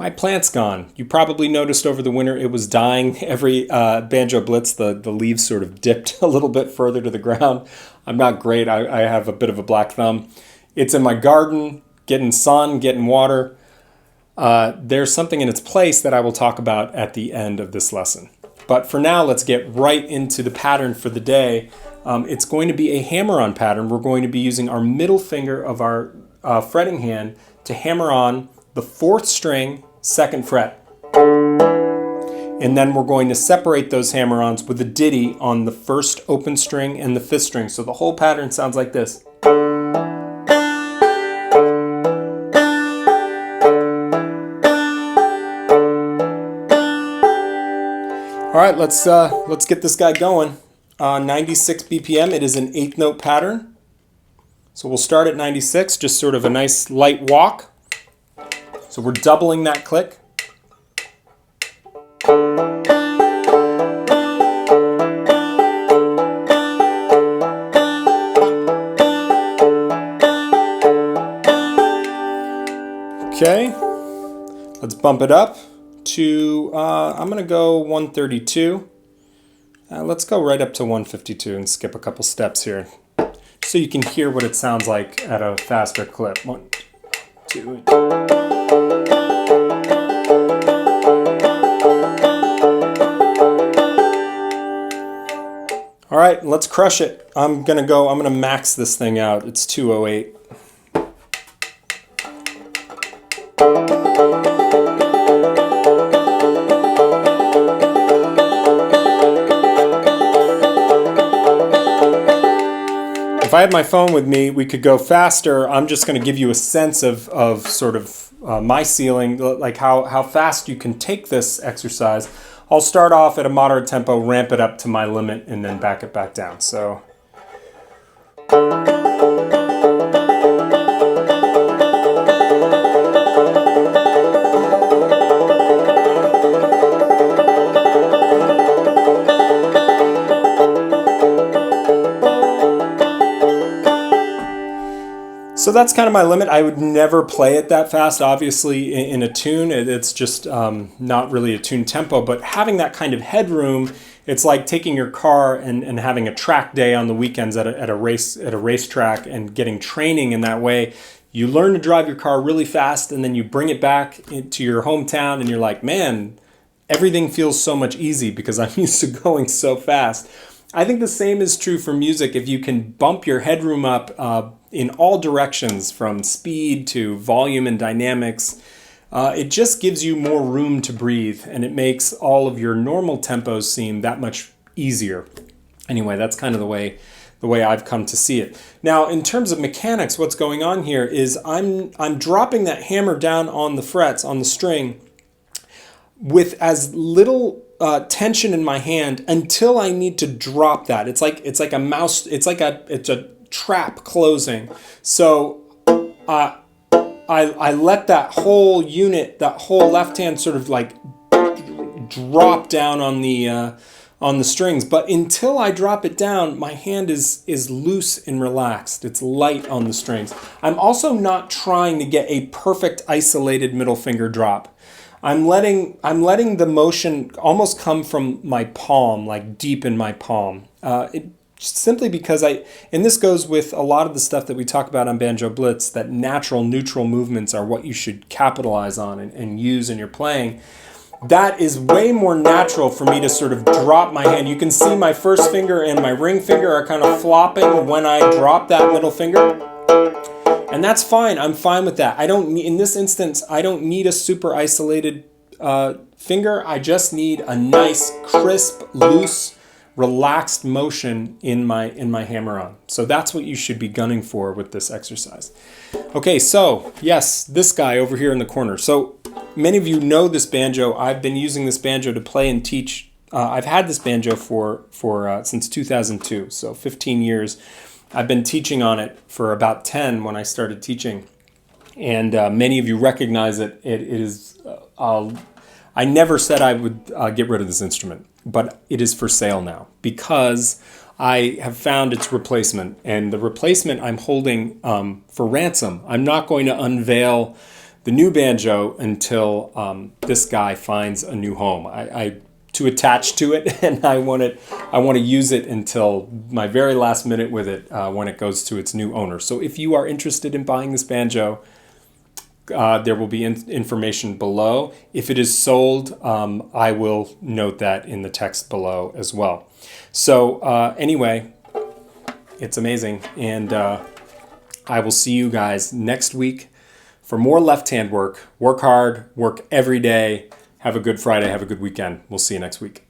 My plant's gone. You probably noticed over the winter it was dying. Every Banjo Blitz, the leaves sort of dipped a little bit further to the ground. I'm not great. I have a bit of a black thumb. It's in my garden, getting sun, getting water. There's something in its place that I will talk about at the end of this lesson. But for now, let's get right into the pattern for the day. It's going to be a hammer-on pattern. We're going to be using our middle finger of our fretting hand to hammer on the 4th string, 2nd fret. And then we're going to separate those hammer-ons with a ditty on the 1st open string and the 5th string. So the whole pattern sounds like this. All right, let's get this guy going. 96 BPM. It is an 8th note pattern. So we'll start at 96, just sort of a nice light walk. So we're doubling that click. Okay, let's bump it up to, I'm going to go 132. Let's go right up to 152 and skip a couple steps here so you can hear what it sounds like at a faster clip. 1, 2. All right, let's crush it. I'm gonna max this thing out. It's 208. If I had my phone with me, we could go faster. I'm just going to give you a sense of sort of my ceiling, like how fast you can take this exercise. I'll start off at a moderate tempo, ramp it up to my limit, and then back it back down. So. So that's kind of my limit. I would never play it that fast, obviously, in a tune. It's just not really a tune tempo. But having that kind of headroom, it's like taking your car and having a track day on the weekends at a racetrack and getting training in that way. You learn to drive your car really fast, and then you bring it back into your hometown, and you're like, man, everything feels so much easy because I'm used to going so fast. I think the same is true for music. If you can bump your headroom up in all directions, from speed to volume and dynamics, it just gives you more room to breathe, and it makes all of your normal tempos seem that much easier. Anyway, that's kind of the way I've come to see it. Now, in terms of mechanics, what's going on here is I'm dropping that hammer down on the frets, on the string, with as little tension in my hand until I need to drop that. It's like a mouse. It's a trap closing. So I let that whole unit, that whole left hand, sort of like drop down on the strings. But until I drop it down, my hand is loose and relaxed. It's light on the strings. I'm also not trying to get a perfect isolated middle finger drop. I'm letting the motion almost come from my palm, like deep in my palm. Simply because and this goes with a lot of the stuff that we talk about on Banjo Blitz, that natural neutral movements are what you should capitalize on and use in your playing. That is way more natural for me to sort of drop my hand. You can see my first finger and my ring finger are kind of flopping when I drop that middle finger. And that's fine. I'm fine with that. In this instance, I don't need a super isolated finger. I just need a nice, crisp, loose, relaxed motion in my hammer-on. So that's what you should be gunning for with this exercise. Okay, so yes, this guy over here in the corner. So many of you know this banjo. I've been using this banjo to play and teach. I've had this banjo for since 2002, so 15 years. I've been teaching on it for about 10 when I started teaching, and many of you recognize it. It is. I never said I would get rid of this instrument, but it is for sale now because I have found its replacement, and the replacement I'm holding for ransom. I'm not going to unveil the new banjo until this guy finds a new home. I too attached to it, and I want to use it until my very last minute with it when it goes to its new owner. So if you are interested in buying this banjo, there will be information below. If it is sold, I will note that in the text below as well. So anyway, it's amazing, and I will see you guys next week for more left-hand work. Work hard, work every day. Have a good Friday, have a good weekend. We'll see you next week.